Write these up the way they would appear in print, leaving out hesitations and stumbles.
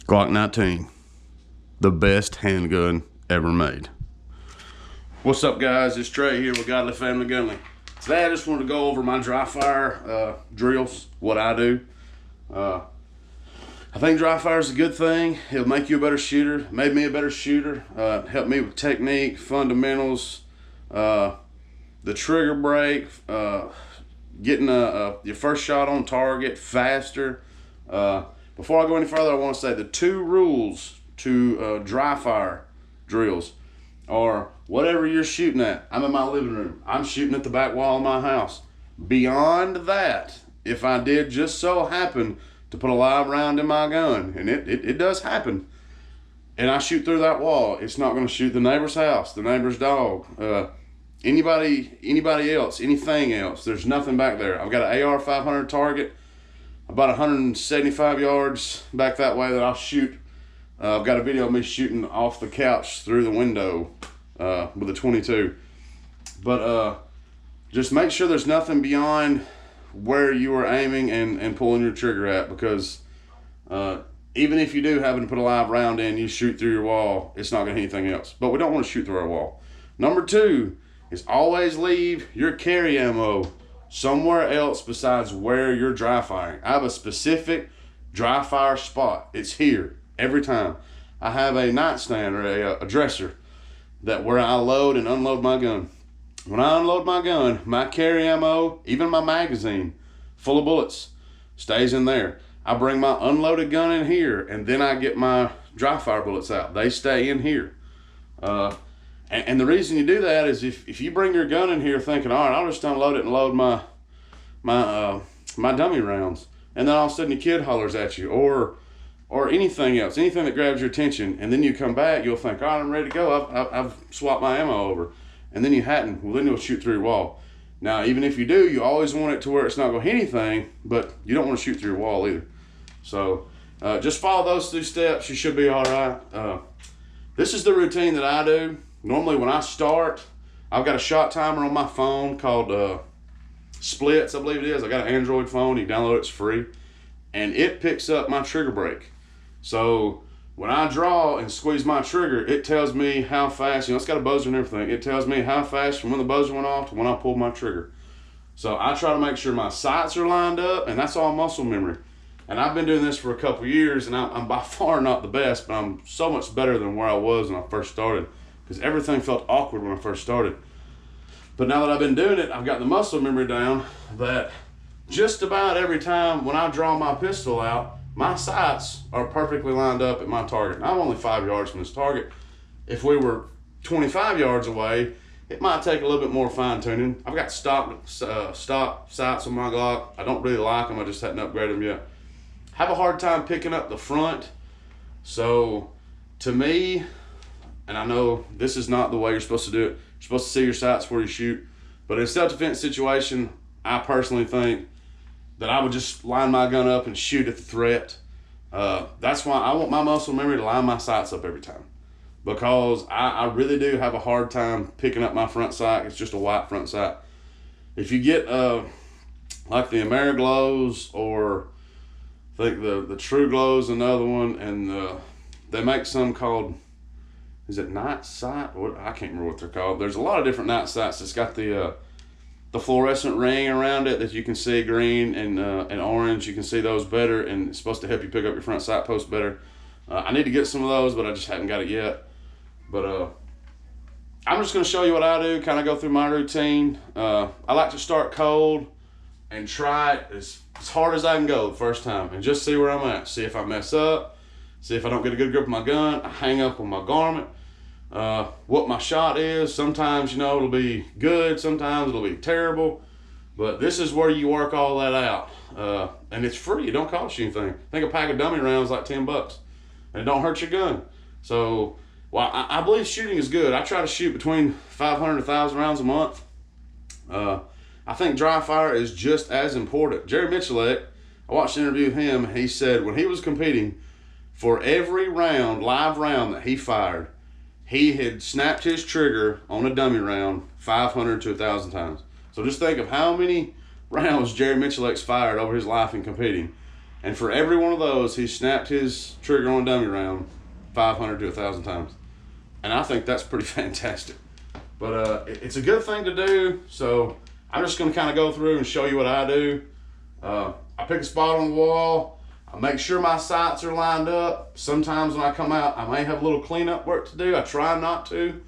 Glock 19, the best handgun ever made. What's up, guys? It's Trey here with Godly Family Gunly. Today I just wanted to go over my dry fire drills, what I do. I think dry fire is a good thing. It'll make you a better shooter. Made me a better shooter. Helped me with technique, fundamentals, the trigger break, getting your first shot on target faster. Before I go any further, I want to say the two rules to dry fire drills are whatever you're shooting at. I'm in my living room. I'm shooting at the back wall of my house. Beyond that, if I did just so happen to put a live round in my gun, and it does happen, and I shoot through that wall, it's not going to shoot the neighbor's house, the neighbor's dog, anybody else, anything else. There's nothing back there. I've got an AR 500 target, about 175 yards back that way that I'll shoot. I've got a video of me shooting off the couch through the window with a 22. But just make sure there's nothing beyond where you are aiming and pulling your trigger at, because even if you do happen to put a live round in, you shoot through your wall, it's not going to hit anything else. But we don't want to shoot through our wall. Number two is always leave your carry ammo somewhere else besides where you're dry firing. I have a specific dry fire spot. It's here every time. I have a nightstand or a dresser that where I load and unload my gun. When I unload my gun, my carry ammo, even my magazine full of bullets, stays in there. I bring my unloaded gun in here, and then I get my dry fire bullets out. They stay in here. And the reason you do that is if you bring your gun in here thinking, all right, I'll just unload it and load my dummy rounds, and then all of a sudden your kid hollers at you, or anything else, anything that grabs your attention, and then you come back, you'll think, all right, I'm ready to go. I've swapped my ammo over, and then you hadn't. Well, then you'll shoot through your wall. Now, even if you do, you always want it to where it's not going to hit anything, but you don't want to shoot through your wall either. So just follow those 2 steps. You should be all right. This is the routine that I do. Normally when I start, I've got a shot timer on my phone called Splits, I believe it is. I got an Android phone. You can download it, it's free. And it picks up my trigger break. So when I draw and squeeze my trigger, it tells me how fast, it's got a buzzer and everything. It tells me how fast from when the buzzer went off to when I pulled my trigger. So I try to make sure my sights are lined up, and that's all muscle memory. And I've been doing this for a couple years, and I'm by far not the best, but I'm so much better than where I was when I first started, because everything felt awkward when I first started. But now that I've been doing it, I've got the muscle memory down that just about every time when I draw my pistol out, my sights are perfectly lined up at my target. I'm only 5 yards from this target. If we were 25 yards away, it might take a little bit more fine tuning. I've got stock sights on my Glock. I don't really like them. I just hadn't upgraded them yet. Have a hard time picking up the front. So to me, and I know this is not the way you're supposed to do it. You're supposed to see your sights before you shoot. But in a self-defense situation, I personally think that I would just line my gun up and shoot at the threat. That's why I want my muscle memory to line my sights up every time. Because I really do have a hard time picking up my front sight. It's just a white front sight. If you get like the Ameriglows, or I think the True Glow's another one, and they make some called, is it night sight? I can't remember what they're called. There's a lot of different night sights. It's got the fluorescent ring around it that you can see green and orange. You can see those better, and it's supposed to help you pick up your front sight post better. I need to get some of those, but I just haven't got it yet. But I'm just going to show you what I do, kind of go through my routine. I like to start cold and try it as hard as I can go the first time, and just see where I'm at. See if I mess up. See if I don't get a good grip of my gun. I hang up on my garment. What my shot is. Sometimes, it'll be good. Sometimes it'll be terrible. But this is where you work all that out. And it's free. It don't cost you anything. I think a pack of dummy rounds is like $10. And it don't hurt your gun. So, I believe shooting is good. I try to shoot between 500 and 1,000 rounds a month. I think dry fire is just as important. Jerry Miculek, I watched an interview with him. He said when he was competing, for every live round that he fired, he had snapped his trigger on a dummy round 500 to 1,000 times. So just think of how many rounds Jerry Miculek's fired over his life in competing. And for every one of those, he snapped his trigger on a dummy round 500 to 1,000 times. And I think that's pretty fantastic. But it's a good thing to do. So I'm just going to kind of go through and show you what I do. I pick a spot on the wall. I make sure my sights are lined up. Sometimes when I come out, I may have a little cleanup work to do. I try not to.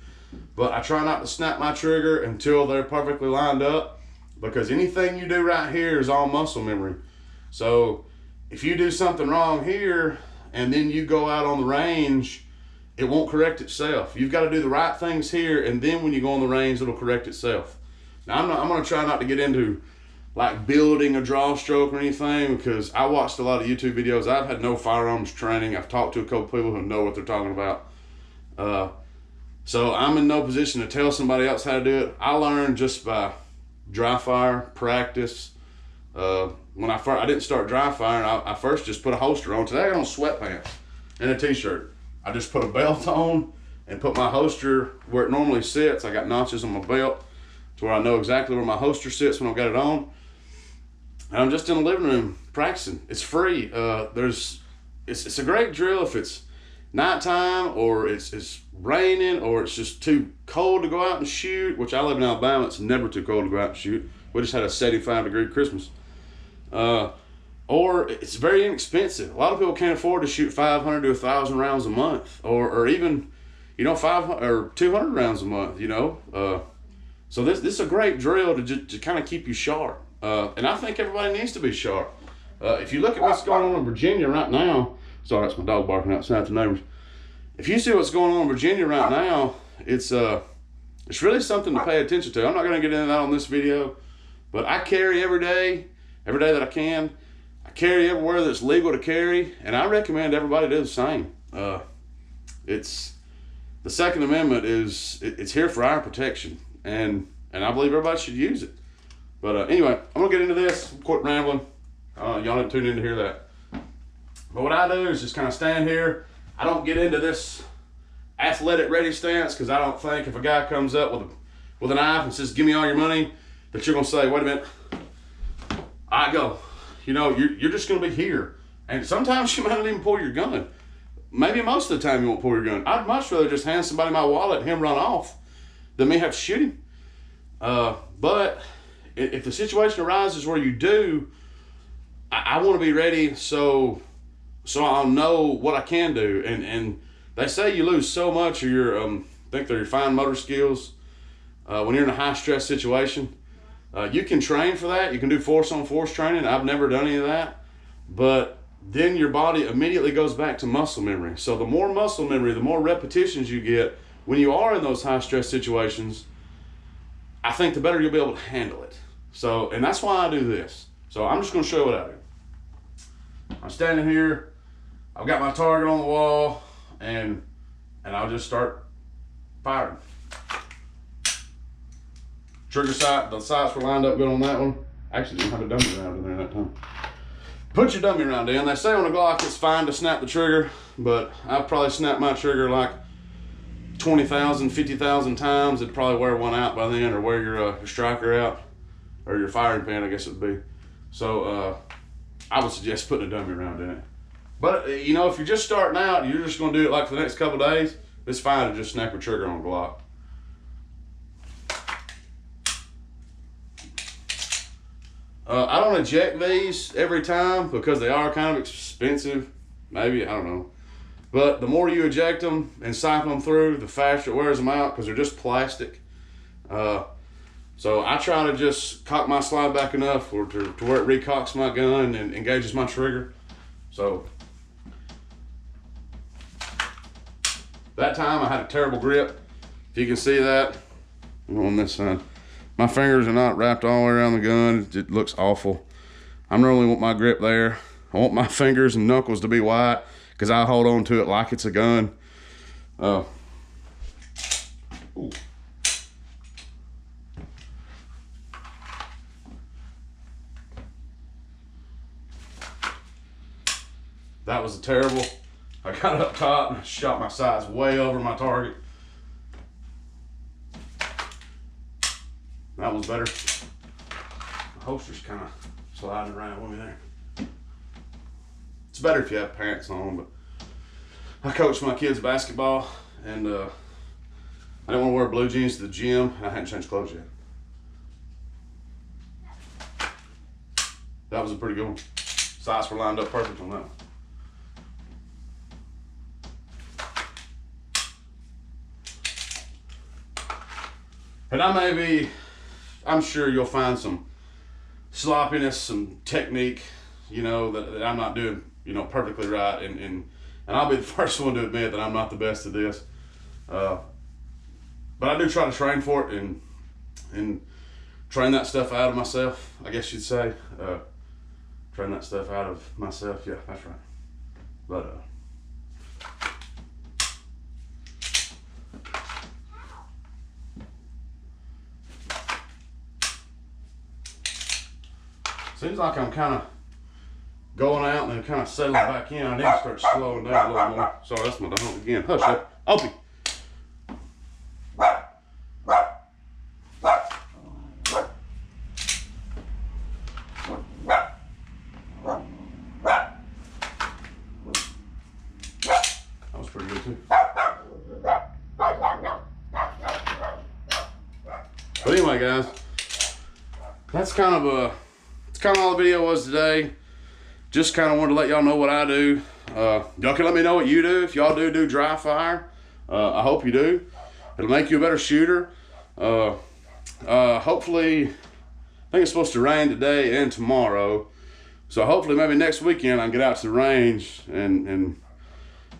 But I try not to snap my trigger until they're perfectly lined up, because anything you do right here is all muscle memory. So if you do something wrong here and then you go out on the range, it won't correct itself. You've got to do the right things here, and then when you go on the range, it'll correct itself. Now I'm going to try not to get into like building a draw stroke or anything, because I watched a lot of YouTube videos. I've had no firearms training. I've talked to a couple people who know what they're talking about. So I'm in no position to tell somebody else how to do it. I learned just by dry fire, practice. When I didn't start dry firing, I first just put a holster on. Today I got on sweatpants and a t-shirt. I just put a belt on and put my holster where it normally sits. I got notches on my belt to where I know exactly where my holster sits when I've got it on. And I'm just in the living room practicing. It's free. It's a great drill if it's nighttime or it's raining or it's just too cold to go out and shoot, which I live in Alabama. It's never too cold to go out and shoot. We just had a 75-degree Christmas. Or it's very inexpensive. A lot of people can't afford to shoot 500 to 1,000 rounds a month, or even, 500 or 200 rounds a month, So this is a great drill to kind of keep you sharp. And I think everybody needs to be sharp. If you look at what's going on in Virginia right now, sorry, that's my dog barking outside the neighbors. If you see what's going on in Virginia right now, it's really something to pay attention to. I'm not going to get into that on this video, but I carry every day that I can. I carry everywhere that's legal to carry, and I recommend everybody do the same. It's the Second Amendment it's here for our protection, and I believe everybody should use it. But anyway, I'm gonna get into this. Quit rambling. Y'all didn't tune in to hear that. But what I do is just kind of stand here. I don't get into this athletic ready stance, because I don't think if a guy comes up with a knife and says, "Give me all your money," that you're gonna say, "Wait a minute, I go." You're just gonna be here, and sometimes you might not even pull your gun. Maybe most of the time you won't pull your gun. I'd much rather just hand somebody my wallet and him run off than me have to shoot him. But if the situation arises where you do, I want to be ready so I'll know what I can do. And they say you lose so much of your think they're your fine motor skills when you're in a high stress situation. You can train for that. You can do force on force training. I've never done any of that, but then your body immediately goes back to muscle memory. So the more muscle memory, the more repetitions you get when you are in those high stress situations, I think the better you'll be able to handle it. So, and that's why I do this. So I'm just going to show you what I do. I'm standing here. I've got my target on the wall, and I'll just start firing. Trigger sight, the sights were lined up good on that one. Actually didn't have a dummy round in there that time. Put your dummy round in. They say on a Glock it's fine to snap the trigger, but I've probably snapped my trigger like 20,000, 50,000 times. It'd probably wear one out by then, or wear your striker out, or your firing pin, I guess it would be. So I would suggest putting a dummy round in it. But if you're just starting out, you're just going to do it like for the next couple of days, it's fine to just snap your trigger on a Glock. I don't eject these every time because they are kind of expensive. Maybe, I don't know. But the more you eject them and siphon them through, the faster it wears them out because they're just plastic. So I try to just cock my slide back enough to where it recocks my gun and engages my trigger. So that time I had a terrible grip. If you can see that on this side. My fingers are not wrapped all the way around the gun. It looks awful. I normally want my grip there. I want my fingers and knuckles to be white because I hold on to it like it's a gun. Ooh. That was terrible. I got up top and shot my sights way over my target. That was better. The holster's kind of sliding around with me there. It's better if you have pants on, but I coach my kids basketball, and I didn't want to wear blue jeans to the gym. I hadn't changed clothes yet. That was a pretty good one. Sides were lined up perfect on that one. And I'm sure you'll find some sloppiness, some technique, you know, that I'm not doing, you know, perfectly right. And I'll be the first one to admit that I'm not the best at this. But I do try to train for it and train that stuff out of myself, I guess you'd say. Train that stuff out of myself. Yeah, that's right. But, seems like I'm kind of going out and then kind of settling back in. I need to start slowing down a little more. Sorry, that's my dog again. Hush up. Opie. That was pretty good too. But anyway, guys, that's kind of all the video was today. Just kind of wanted to let y'all know what I do. Y'all can let me know what you do. If y'all do dry fire, I hope you do. It'll make you a better shooter. Hopefully, I think it's supposed to rain today and tomorrow. So hopefully maybe next weekend I can get out to the range and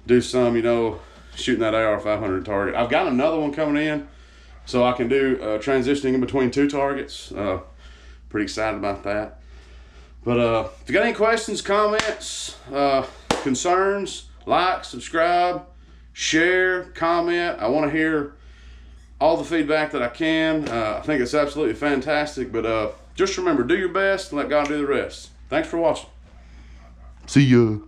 do some, you know, shooting that AR-500 target. I've got another one coming in, so I can do transitioning in between two targets. Pretty excited about that. But if you got any questions, comments, concerns, like, subscribe, share, comment. I want to hear all the feedback that I can. I think it's absolutely fantastic. But just remember, do your best and let God do the rest. Thanks for watching. See ya.